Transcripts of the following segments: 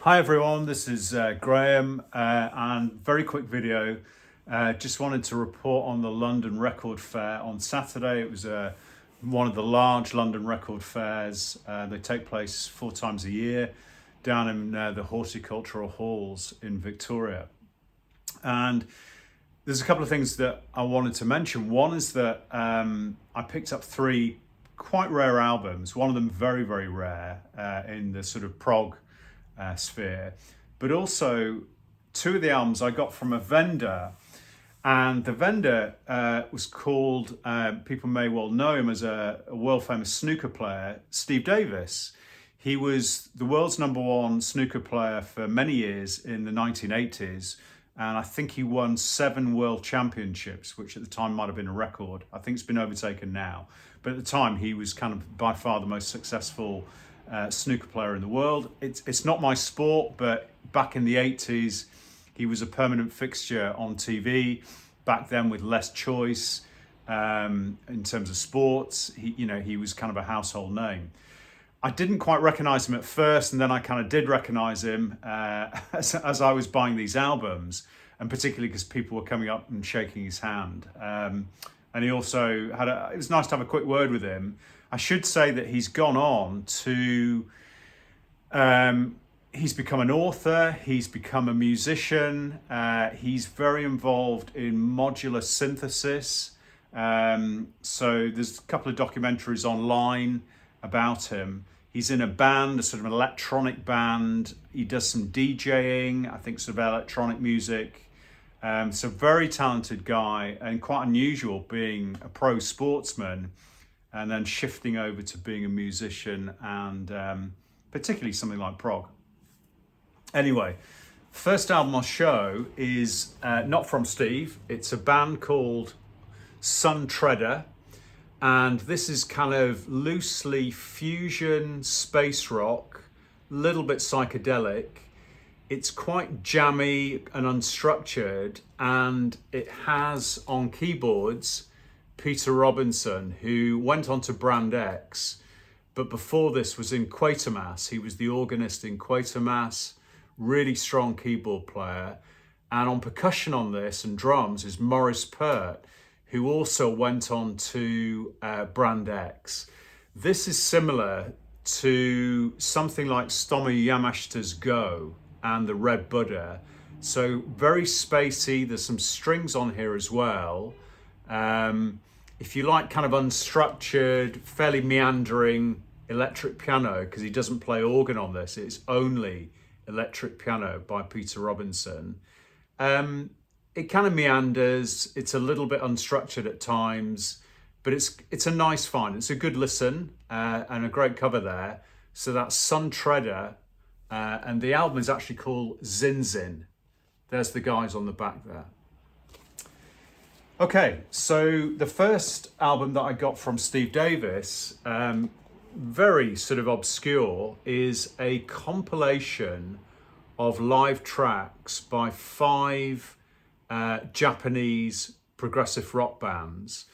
Hi everyone, this is Graham and very quick video. Just wanted to report on the London Record Fair on Saturday. It was one of the large London record fairs. They take place 4 times a year down in the horticultural halls in Victoria. And there's a couple of things that I wanted to mention. One is that I picked up 3 quite rare albums, one of them very, very rare in the sort of prog sphere, but also 2 of the albums I got from a vendor, and the vendor was called, people may well know him as a world famous snooker player, Steve Davis. He was the world's #1 snooker player for many years in the 1980s, and I think he won 7 world championships, which at the time might have been a record. I think it's been overtaken now, but at the time he was kind of by far the most successful snooker player in the world. It's not my sport, but back in the 80s, he was a permanent fixture on TV. Back then, with less choice in terms of sports, he was kind of a household name. I didn't quite recognise him at first, and then I kind of did recognise him as I was buying these albums, and particularly because people were coming up and shaking his hand. And he also it was nice to have a quick word with him. I should say that he's gone on to, he's become an author, he's become a musician, he's very involved in modular synthesis. So there's a couple of documentaries online about him. He's in a band, a sort of electronic band. He does some DJing, I think sort of electronic music. So very talented guy, and quite unusual being a pro sportsman and then shifting over to being a musician, and particularly something like prog. Anyway, first album I'll show is not from Steve. It's a band called Sun Treader, and this is kind of loosely fusion space rock, little bit psychedelic. It's quite jammy and unstructured, and it has on keyboards Peter Robinson, who went on to Brand X, but before this was in Quatermass. He was the organist in Quatermass, really strong keyboard player. And on percussion on this and drums is Maurice Pert, who also went on to Brand X. This is similar to something like Stomy Yamashita's Go and the Red Buddha. So very spacey. There's some strings on here as well. If you like kind of unstructured, fairly meandering electric piano, because he doesn't play organ on this, it's only electric piano by Peter Robinson. It kind of meanders, it's a little bit unstructured at times, but it's a nice find. It's a good listen and a great cover there. So that's Sun Treader, and the album is actually called Zin Zin. There's the guys on the back there. Okay, so the first album that I got from Steve Davis, very sort of obscure, is a compilation of live tracks by 5 Japanese progressive rock bands.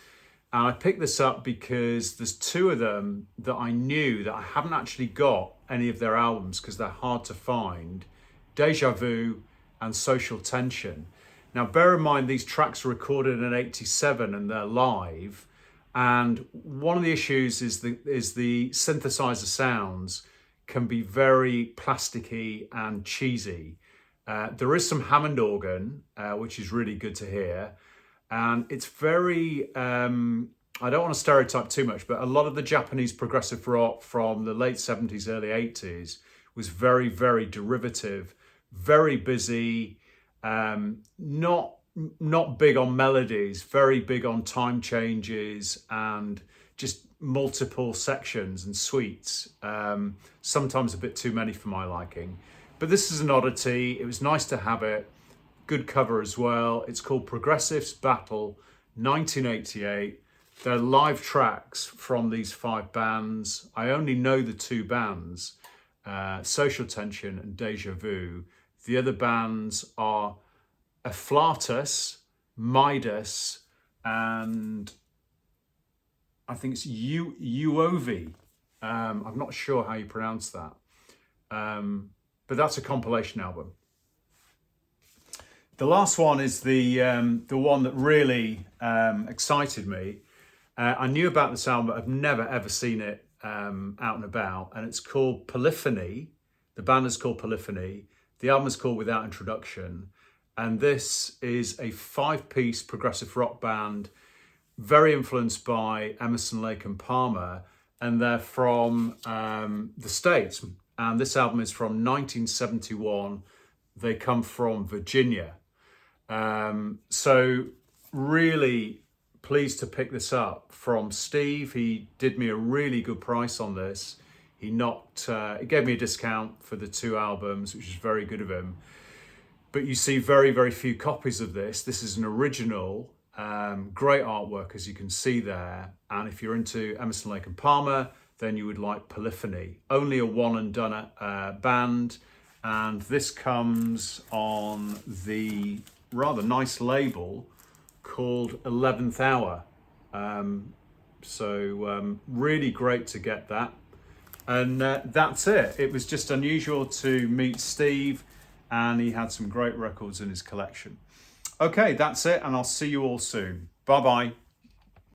And I picked this up because there's 2 of them that I knew that I haven't actually got any of their albums because they're hard to find: Deja Vu and Social Tension. Now, bear in mind, these tracks were recorded in '87 and they're live. And one of the issues is the synthesizer sounds can be very plasticky and cheesy. There is some Hammond organ, which is really good to hear. And it's very, I don't want to stereotype too much, but a lot of the Japanese progressive rock from the late 70s, early 80s was very, very derivative, very busy, not big on melodies, very big on time changes and just multiple sections and suites. Sometimes a bit too many for my liking. But this is an oddity. It was nice to have it. Good cover as well. It's called Progressives Battle 1988. They're live tracks from these 5 bands. I only know the 2 bands, Social Tension and Deja Vu. The other bands are Afflatus, Midas, and I think it's Uovi. I'm not sure how you pronounce that. but that's a compilation album. The last one is the one that really excited me. I knew about this album, but I've never ever seen it out and about, and it's called Polyphony. The band is called Polyphony. The album is called Without Introduction, and this is a 5-piece progressive rock band, very influenced by Emerson, Lake and Palmer, and they're from the States. And this album is from 1971. They come from Virginia. So really pleased to pick this up from Steve. He did me a really good price on this. He gave me a discount for the 2 albums, which is very good of him. But you see very, very few copies of this. This is an original, great artwork, as you can see there. And if you're into Emerson, Lake and Palmer, then you would like Polyphony. Only a one and done band. And this comes on the rather nice label called 11th Hour. Really great to get that. And that's it. It was just unusual to meet Steve, and he had some great records in his collection. Okay, that's it, and I'll see you all soon. Bye-bye.